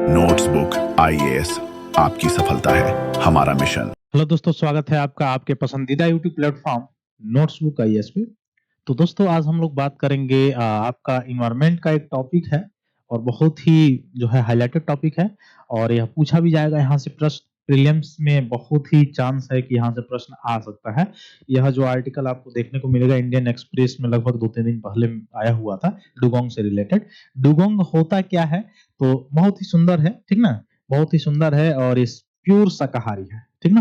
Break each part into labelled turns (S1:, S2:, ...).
S1: Notebook IAS आपकी सफलता है हमारा मिशन।
S2: हेलो दोस्तों, स्वागत है आपका आपके पसंदीदा यूट्यूब प्लेटफॉर्म नोट्सबुक आईएएस पे। तो दोस्तों आज हम लोग बात करेंगे आपका इन्वायरमेंट का एक टॉपिक है और बहुत ही जो है हाइलाइटेड टॉपिक है और यह पूछा भी जाएगा यहाँ से प्रश्न। प्रीलिम्स में बहुत ही चांस है कि यहाँ से प्रश्न आ सकता है। यह जो आर्टिकल आपको देखने को मिलेगा इंडियन एक्सप्रेस में लगभग 2-3 दिन पहले आया हुआ था डुगोंग से रिलेटेड। डुगोंग होता क्या है? तो बहुत ही सुंदर है, ठीक ना? बहुत ही सुंदर है और इस प्योर शाकाहारी है, ठीक ना?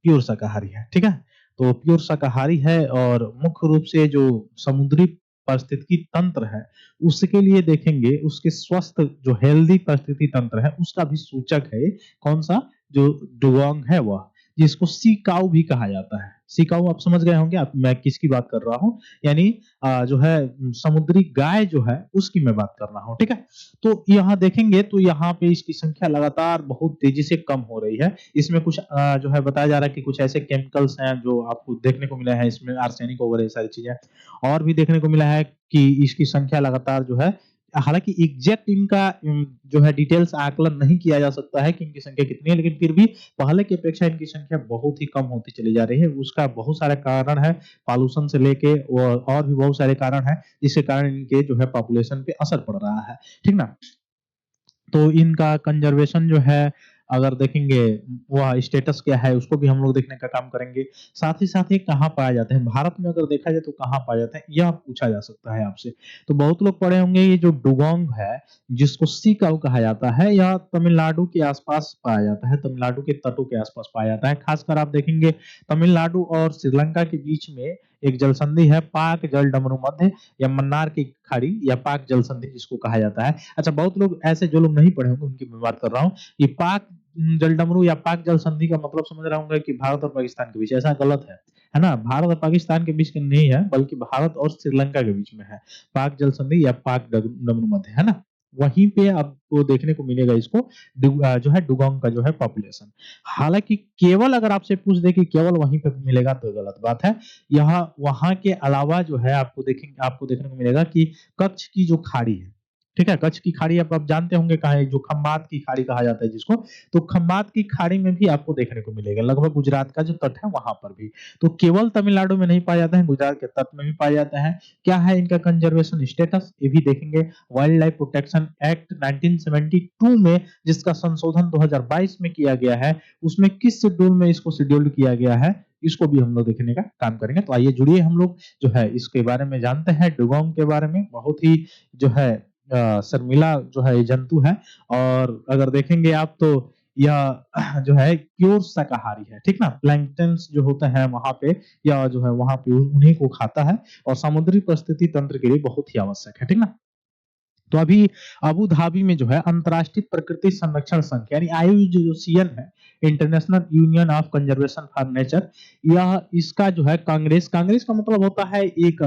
S2: प्योर शाकाहारी है, ठीक है? तो प्योर शाकाहारी है और मुख्य रूप से जो समुद्री पारिस्थितिकी तंत्र है, उसके लिए देखेंगे उसके स्वस्थ जो हेल्दी पारिस्थितिकी तंत्र है, उसका भी सूचक है कौन-सा? जो डुगोंग है वह, जिसको सी काऊ भी कहा जाता है। सी काऊ आप समझ गए होंगे आप मैं किसकी बात कर रहा हूँ, यानी जो है समुद्री गाय जो है उसकी मैं बात कर रहा हूँ, ठीक है? तो यहाँ देखेंगे तो यहाँ पे इसकी संख्या लगातार बहुत तेजी से कम हो रही है। इसमें कुछ जो है बताया जा रहा है कि कुछ ऐसे केमिकल्स हैं जो आपको देखने को मिला है, इसमें आर्सेनिक वगैरह ये सारी चीजें और भी देखने को मिला है कि इसकी संख्या लगातार जो है, हालांकि एग्जैक्ट इनका जो है डिटेल्स आकलन नहीं किया जा सकता है कि इनकी संख्या कितनी है, लेकिन फिर भी पहले की अपेक्षा इनकी संख्या बहुत ही कम होती चली जा रही है। उसका बहुत सारे कारण है, पॉल्यूशन से लेके और भी बहुत सारे कारण है जिसके कारण इनके जो है पॉपुलेशन पे असर पड़ रहा है, ठीक ना? तो इनका कंजर्वेशन जो है अगर देखेंगे वह स्टेटस क्या है उसको भी हम लोग देखने का काम करेंगे। साथ ही साथ ये कहाँ पाया जाता है? भारत में अगर देखा जाए तो कहाँ पाया जाता है? यह पूछा जा सकता है आपसे। तो बहुत लोग पढ़े होंगे ये जो डुगोंग है, जिसको सी काऊ कहा जाता है, यह तमिलनाडु के आसपास पाया जाता है, तमिलनाडु के तटों के आसपास पाया जाता है। खासकर आप देखेंगे तमिलनाडु और श्रीलंका के बीच में एक जल संधि है, पाक जल डमरू मध्य या मन्नार की खाड़ी या पाक जल संधि जिसको कहा जाता है। अच्छा, बहुत लोग ऐसे जो लोग नहीं पढ़े होंगे उनकी मैं बात कर रहा हूँ। ये पाक जल डमरू या पाक जल संधि का मतलब समझ रहा होंगे कि भारत और पाकिस्तान के बीच, ऐसा गलत है ना? भारत और पाकिस्तान के बीच के नहीं है बल्कि भारत और श्रीलंका के बीच में है पाक जल संधि या पाक डमरू मध्य, है ना? वहीं पे आपको देखने को मिलेगा इसको जो है डुगोंग का जो है पॉपुलेशन। हालांकि केवल अगर आपसे पूछ दे कि केवल वहीं पे मिलेगा तो गलत बात है। यहाँ वहां के अलावा जो है आपको देखने को मिलेगा कि कच्छ की जो खाड़ी है, ठीक है? कच्छ की खाड़ी आप जानते होंगे कहाँ है, जो खंबात की खाड़ी कहा जाता है जिसको। तो खंबात की खाड़ी में भी आपको देखने को मिलेगा, लगभग गुजरात का जो तट है वहां पर भी। तो केवल तमिलनाडु में नहीं पाया जाता है, गुजरात के तट में भी पाया जाता है। क्या है इनका कंजर्वेशन स्टेटस, ये भी देखेंगे। वाइल्ड लाइफ प्रोटेक्शन एक्ट 1972 में जिसका संशोधन 2022 में किया गया है, उसमें किस शेड्यूल में इसको शेड्यूल किया गया है, इसको भी हम लोग देखने का काम करेंगे। तो आइए जुड़िए, हम लोग जो है इसके बारे में जानते हैं, डुगोंग के बारे में। बहुत ही जो है शर्मिला जो है ये जंतु है और अगर देखेंगे आप तो यह जो है प्योर शाकाहारी है, ठीक ना? प्लैंक्टन्स जो होता है वहां पे या जो है वहां पे उन्हीं को खाता है और समुद्री परिस्थिति तंत्र के लिए बहुत ही आवश्यक है, ठीक ना? तो अभी अबू धाबी में जो है अंतर्राष्ट्रीय प्रकृति संरक्षण संघ यानी आईयूसीएन है, international union of conservation for nature, यह इसका जो है कांग्रेस कांग्रेस का मतलब होता है एक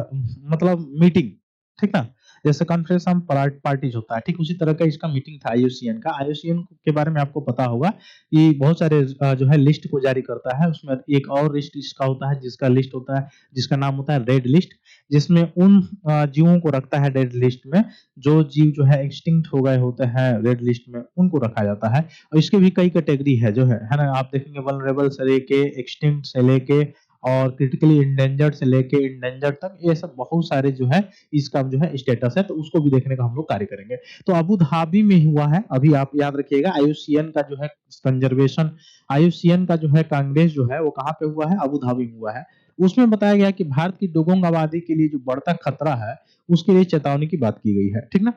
S2: मतलब मीटिंग, ठीक ना? जैसे कॉन्फ्रेंस ऑफ पार्टीज होता है, ठीक उसी तरह का इसका मीटिंग था आईयूसीएन का। आईयूसीएन के बारे में आपको पता होगा कि बहुत सारे जो है लिस्ट को जारी करता है, उसमें एक और लिस्ट इसका होता है जिसका लिस्ट होता है जिसका नाम होता है रेड लिस्ट, जिसमें उन जीवों को रखता है रेड लिस्ट में जो जीव जो है एक्सटिंक्ट हो गए होते हैं, रेड लिस्ट में उनको रखा जाता है। और इसके भी कई कैटेगरी है जो है ना? आप देखेंगे वल्नरेबल से लेके एक्सटिंक्ट से लेके और क्रिटिकली इंडेंजर्ड से लेके इंडेंजर्ड तक, ये सब बहुत सारे जो है इसका जो है स्टेटस है, तो उसको भी देखने का हम लोग कार्य करेंगे। तो अबू धाबी में हुआ है, अभी आप याद रखिएगा आईयूसीएन का जो है कंजर्वेशन, आईयूसीएन का जो है कांग्रेस जो है वो कहाँ पे हुआ है? अबू धाबी में हुआ है। उसमें बताया गया कि भारत की डुगोंग आबादी के लिए जो बढ़ता खतरा है उसके लिए चेतावनी की बात की गई है, ठीक ना?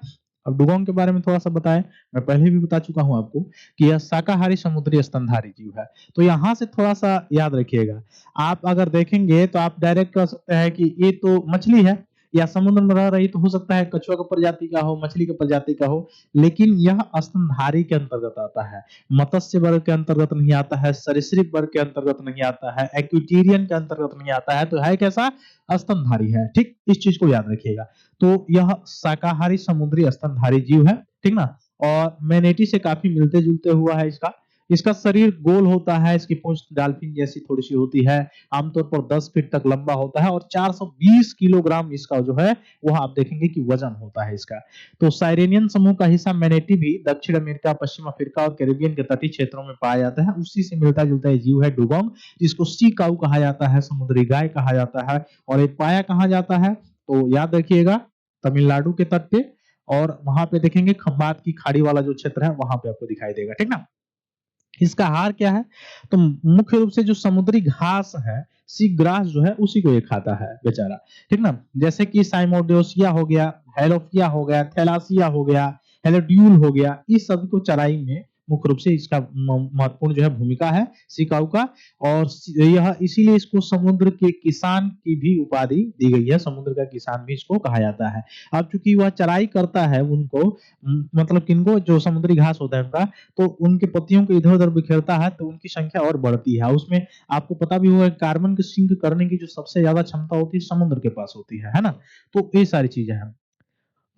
S2: अब डुगोंग के बारे में थोड़ा सा बताएं। मैं पहले भी बता चुका हूं आपको कि यह शाकाहारी समुद्री स्तनधारी जीव है। तो यहाँ से थोड़ा सा याद रखिएगा। आप अगर देखेंगे तो आप डायरेक्ट कह सकते हैं कि ये तो मछली है या समुद्र में रह रही, तो हो सकता है कछुआ की प्रजाति का हो, मछली की प्रजाति का हो, लेकिन यह स्तनधारी के अंतर्गत आता है, मत्स्य वर्ग के अंतर्गत नहीं आता है, सरीसृप वर्ग के अंतर्गत नहीं आता है, एक्वेटेरियन के अंतर्गत नहीं आता है। तो है कैसा? स्तनधारी है, ठीक? इस चीज को याद रखिएगा। तो यह शाकाहारी समुद्री स्तनधारी जीव है, ठीक ना? और मैनेटी से काफी मिलते जुलते हुआ है इसका। इसका शरीर गोल होता है, इसकी पूंछ डॉल्फिन जैसी थोड़ी-सी होती है, आमतौर पर 10 फीट तक लंबा होता है और 420 किलोग्राम इसका जो है वो आप देखेंगे कि वजन होता है इसका। तो साइरेनियन समूह का हिस्सा मैनेटी भी दक्षिण अमेरिका, पश्चिम अफ्रीका और कैरिबियन के तटीय क्षेत्रों में पाया जाता है। उसी से मिलता-जुलता ये जीव है डुगोंग, जिसको सी काऊ कहा जाता है, समुद्री गाय कहा जाता है और ये पाया कहाँ जाता है? तो याद रखिएगा तमिलनाडु के तट पे और वहां पे देखेंगे खंबात की खाड़ी वाला जो क्षेत्र है वहां पे आपको दिखाई देगा, ठीक ना? इसका आहार क्या है? तो मुख्य रूप से जो समुद्री घास है, सी ग्रास जो है उसी को ये खाता है बेचारा, ठीक ना? जैसे कि साइमोडोसिया हो गया, हेलोफिया हो गया, थैलासिया हो गया, हेलोड्यूल हो गया, इस सब को चराई में मुख्य रूप से इसका महत्वपूर्ण जो है भूमिका है सिकाऊ का और यह इसीलिए इसको समुद्र के किसान की भी उपाधि दी गई है, समुद्र का किसान भी इसको कहा जाता है। अब चूंकि वह चराई करता है उनको मतलब किनको जो समुद्री घास होता है उनका तो उनके पत्तियों को इधर-उधर बिखेरता है तो उनकी संख्या और बढ़ती है। उसमें आपको पता भी होगा कार्बन को सिंक करने की जो सबसे ज्यादा क्षमता होती है समुद्र के पास होती है ना? तो ये सारी चीजें हैं।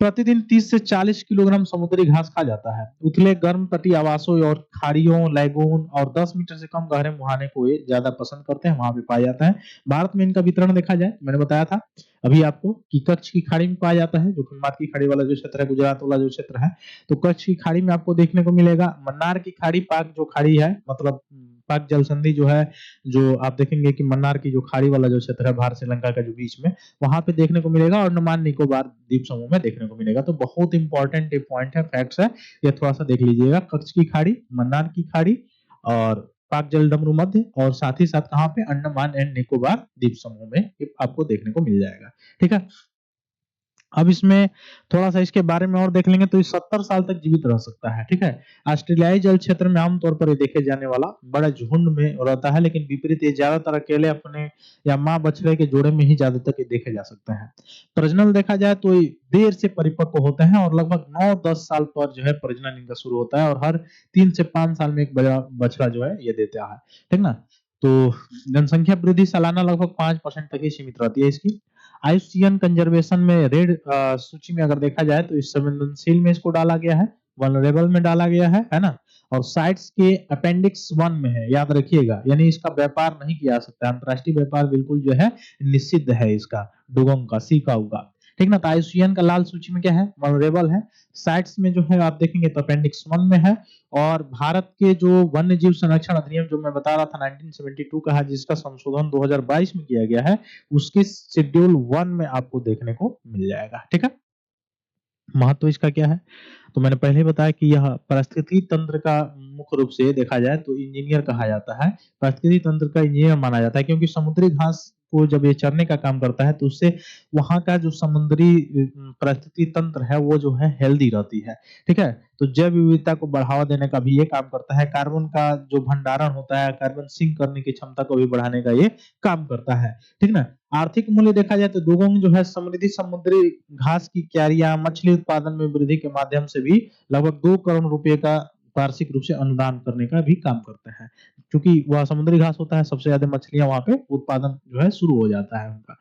S2: प्रतिदिन 30 से 40 किलोग्राम समुद्री घास खा जाता है। उथले गर्म तटीय आवासों और खाड़ियों, लैगून और 10 मीटर से कम गहरे मुहाने को ये ज्यादा पसंद करते हैं, वहां पे पाया जाता है। भारत में इनका वितरण देखा जाए, मैंने बताया था अभी आपको कि कच्छ की खाड़ी में पाया जाता है, जो खंबात की खाड़ी वाला जो क्षेत्र है, गुजरात वाला जो क्षेत्र है, तो कच्छ की खाड़ी में आपको देखने को मिलेगा। मन्नार की खाड़ी, पाक जो खाड़ी है, मतलब पाक जल संधि जो है, जो आप देखेंगे कि मन्नार की जो खाड़ी वाला जो क्षेत्र है, भारत श्रीलंका का जो बीच में, वहां पे देखने को मिलेगा और अंडमान निकोबार द्वीप समूह में देखने को मिलेगा। तो बहुत इंपॉर्टेंट ये पॉइंट है, फैक्ट्स है, ये थोड़ा सा देख लीजिएगा। कच्छ की खाड़ी, मन्नार की खाड़ी और पाक जलडमरू मध्य और साथ ही साथ कहाँ पे अंडमान एंड निकोबार द्वीप समूह में ये आपको देखने को मिल जाएगा, ठीक है। अब इसमें थोड़ा-सा इसके बारे में और देख लेंगे तो ये 70 साल तक जीवित रह सकता है, ठीक है। ऑस्ट्रेलियाई जल क्षेत्र में आम तौर पर ये देखे जाने वाला बड़ा झुंड में रहता है, लेकिन विपरीत ये ज्यादातर अकेले अपने या माँ बछड़े के जोड़े में ही ज्यादातर ये देखे जा सकते हैं। प्रजनन देखा जाए तो ये देर से परिपक्व होते हैं और लगभग 9-10 साल पर जो है प्रजनन इनका शुरू होता है और हर 3 से 5 साल में एक बड़ा बछड़ा जो है ये देता है, ठीक ना? तो जनसंख्या वृद्धि सालाना लगभग 5% तक ही सीमित रहती है इसकी। आईयूसीएन कंजर्वेशन में रेड सूची में अगर देखा जाए तो इस संवेदनशील में इसको डाला गया है, वल्नरेबल में डाला गया है ना? और साइट्स के अपेंडिक्स 1 में है, याद रखिएगा, यानी इसका व्यापार नहीं किया जा सकता। अंतर्राष्ट्रीय व्यापार बिल्कुल जो है निषिद्ध है इसका, डुगोंग का, सी काऊ का, ठीक ना? तो आईयूसीएन का लाल सूची में क्या है? वल्नरेबल है। साइट्स में जो है आप देखेंगे तो अपेंडिक्स 1 में है और भारत के जो वन्य जीव संरक्षण अधिनियम जो मैं बता रहा था 1972 का है, जिसका संशोधन 2022 में किया गया है, उसके शेड्यूल 1 में आपको देखने को मिल जाएगा, ठीक है। महत्व इसका क्या है? तो मैंने पहले ही बताया कि यह पारिस्थितिकी तंत्र का मुख्य रूप से देखा जाए तो इंजीनियर कहा जाता है। पारिस्थितिकी तंत्र का इंजीनियर माना जाता है क्योंकि समुद्री घास को जब ये चरने का काम करता है तो उससे वहाँ का जो समुद्री पारिस्थितिकी तंत्र है वो जो है हेल्दी रहती है, ठीक है? तो जैव विविधता को बढ़ावा देने का भी ये काम करता है। कार्बन का जो भंडारण होता है, कार्बन सिंक करने की क्षमता को भी बढ़ाने का ये काम करता है, ठीक ना? आर्थिक मूल्य देखा जाए तो डुगोंग जो है समृद्धि समुद्री घास की क्यारियां, मछली उत्पादन में वृद्धि के माध्यम से भी लगभग 2 करोड़ रुपए का वार्षिक रूप से अनुदान करने का भी काम करते हैं। क्योंकि वह समुद्री घास होता है, सबसे ज्यादा मछलियां वहां पे उत्पादन जो है शुरू हो जाता है उनका।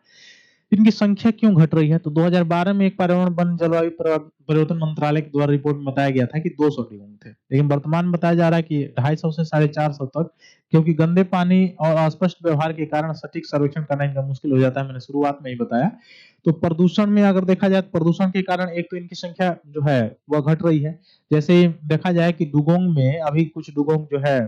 S2: इनकी संख्या क्यों घट रही है? तो 2012 में एक पर्यावरण वन जलवायु परिवर्तन मंत्रालय के द्वारा रिपोर्ट में बताया गया था कि 200 डुगोंग थे, लेकिन वर्तमान में बताया जा रहा है कि 250 से 450 तक, क्योंकि गंदे पानी और अस्पष्ट व्यवहार के कारण सटीक सर्वेक्षण करना इनका मुश्किल हो जाता है, मैंने शुरुआत में ही बताया। तो प्रदूषण में अगर देखा जाए, प्रदूषण के कारण एक तो इनकी संख्या जो है वह घट रही है। जैसे देखा जाए कि डुगोंग में अभी कुछ डुगोंग जो है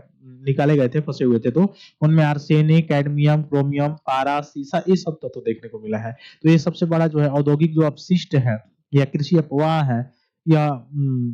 S2: निकाले गए थे, फंसे हुए थे, तो उनमें आर्सेनिक, कैडमियम, क्रोमियम, पारा, सीसा ये सब तत्व देखने को मिला है। तो ये सबसे बड़ा जो है औद्योगिक जो अपशिष्ट है या कृषि अपवाह है या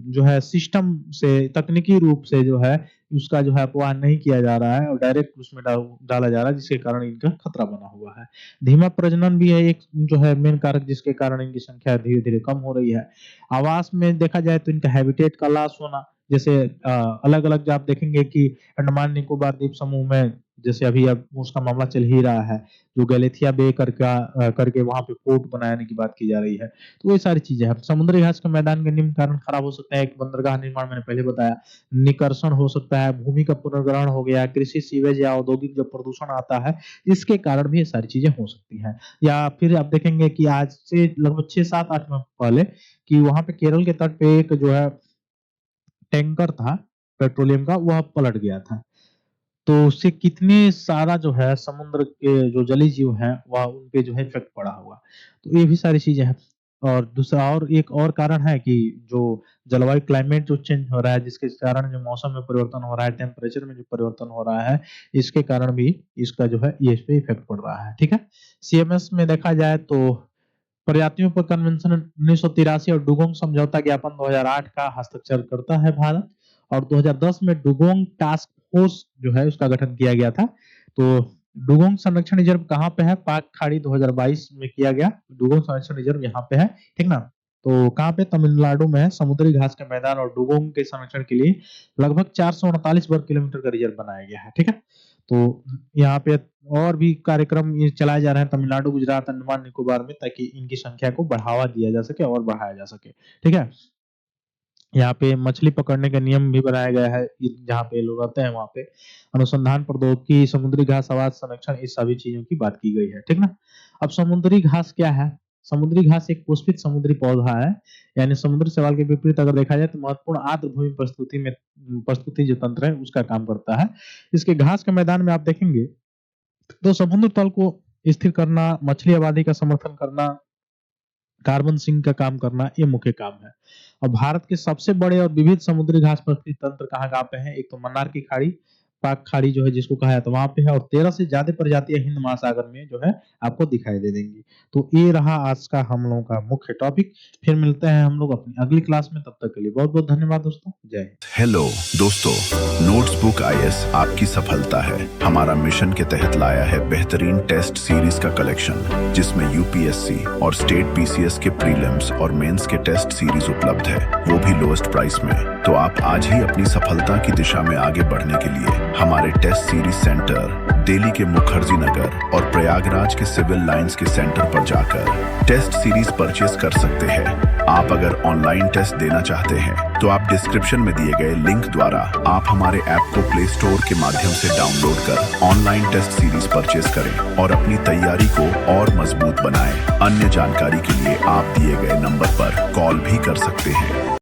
S2: जो है सिस्टम से तकनीकी रूप से जो है उसका जो है अपवाह नहीं किया जा रहा है और डायरेक्ट उसमें डाला जा रहा है, जिसके कारण इनका खतरा बना हुआ है। धीमा प्रजनन भी है एक जो है मेन कारक, जिसके कारण इनकी संख्या धीरे धीरे कम हो रही है। आवास में देखा जाए तो इनका हैबिटेट का लॉस होना, जैसे अलग अलग जो आप देखेंगे कि अंडमान निकोबार द्वीप समूह में जैसे अभी अब उसका मामला चल ही रहा है, जो गैलेथिया बे करके वहां पे पोर्ट बनाने की बात की जा रही है। तो ये सारी चीजें हैं। समुद्री घास के मैदान के निम्न कारण खराब हो सकता है। एक बंदरगाह निर्माण मैंने पहले बताया, निकर्षण हो सकता है, भूमि का पुनर्ग्रहण हो गया, कृषि सीवेज या औद्योगिक जो प्रदूषण आता है, इसके कारण भी ये सारी चीजें हो सकती हैं। या फिर आप देखेंगे कि आज से लगभग 6-7-8 माह पहले कि वहां पे केरल के तट पे एक जो है टैंकर था, पेट्रोलियम का वह पलट गया था। तो उससे कितने सारा जो है समुद्र के जो जलीय जीव हैं वह उन पे जो है इफ़ेक्ट पड़ा होगा। तो ये भी सारी चीज़ें हैं। और दूसरा और एक और कारण है कि जो जलवायु क्लाइमेट जो चेंज हो रहा है जिसके कारण जो मौसम में परिवर्तन हो रहा है, टेम्परेचर में जो परिवर्तन हो रहा है, इसके कारण भी इसका जो है ये इस पे इफ़ेक्ट पड़ रहा है, ठीक है? सीएमएस में देखा जाए तो प्रजातियों पर कन्वेंशन 1983 और डुगोंग समझौता ज्ञापन 2008 का हस्ताक्षर करता है भारत और 2010 में डुगोंग टास्क फोर्स जो है उसका गठन किया गया था। तो डुगोंग संरक्षण रिजर्व कहाँ पे है? पाक खाड़ी 2022 में किया गया। डुगोंग संरक्षण रिजर्व यहाँ पे है, ठीक ना? तो कहाँ पे? तमिलनाडु में है। समुद्री घास के मैदान और डुगोंग के संरक्षण के लिए लगभग 439 वर्ग किलोमीटर का रिजर्व बनाया गया है, ठीक है? तो यहाँ पे और भी कार्यक्रम ये चलाए जा रहे हैं तमिलनाडु, गुजरात, अंडमान निकोबार में ताकि इनकी संख्या को बढ़ावा दिया जा सके और बढ़ाया जा सके, ठीक है? यहाँ पे मछली पकड़ने का नियम भी बनाया गया है, जहाँ पे लोग रहते हैं वहाँ पे। अनुसंधान, प्रौद्योगिकी, समुद्री घास आवास संरक्षण इस सभी चीज़ों की बात की गई है, ठीक ना? अब समुद्री घास क्या है? समुद्री घास एक पुष्पित समुद्री पौधा है, यानी समुद्री शैवाल के विपरीत अगर देखा जाए तो महत्वपूर्ण आर्द्रभूमि प्रस्तुति जो तंत्र है उसका काम करता है। इसके घास के मैदान में आप देखेंगे तो समुद्र तल को स्थिर करना, मछली आबादी का समर्थन करना, कार्बन सिंक का काम करना ये मुख्य काम है। और भारत के सबसे बड़े और विविध समुद्री घास पारिस्थितिकी तंत्र कहाँ-कहाँ पे हैं? एक तो मन्नार की खाड़ी, पाक खाड़ी जो है जिसको कहा जाता है वहाँ पे है और 13 से ज़्यादा प्रजातियाँ हिंद महासागर में जो है आपको दिखाई दे देंगी। तो ये रहा आज का हम लोगों का मुख्य टॉपिक। फिर मिलते हैं हम लोग अपनी अगली क्लास में, तब तक के लिए बहुत-बहुत धन्यवाद दोस्तों। जय हिंद।
S1: हेलो दोस्तों, नोट्सबुक आईएएस आपकी सफलता है। हमारा मिशन के तहत लाया है बेहतरीन टेस्ट सीरीज का कलेक्शन जिसमें यूपीएससी और स्टेट पीसीएस के प्रीलिम्स और मेंस के टेस्ट सीरीज उपलब्ध है, वो भी लोएस्ट प्राइस में। तो आप आज ही अपनी सफलता की दिशा में आगे बढ़ने के लिए हमारे टेस्ट सीरीज सेंटर दिल्ली के मुखर्जी नगर और प्रयागराज के सिविल लाइंस के सेंटर पर जाकर टेस्ट सीरीज परचेस कर सकते हैं। आप अगर ऑनलाइन टेस्ट देना चाहते हैं तो आप डिस्क्रिप्शन में दिए गए लिंक द्वारा आप हमारे ऐप को प्ले स्टोर के माध्यम से डाउनलोड कर ऑनलाइन टेस्ट सीरीज परचेस करें और अपनी तैयारी को और मजबूत बनाएं। अन्य जानकारी के लिए आप दिए गए नंबर पर कॉल भी कर सकते हैं।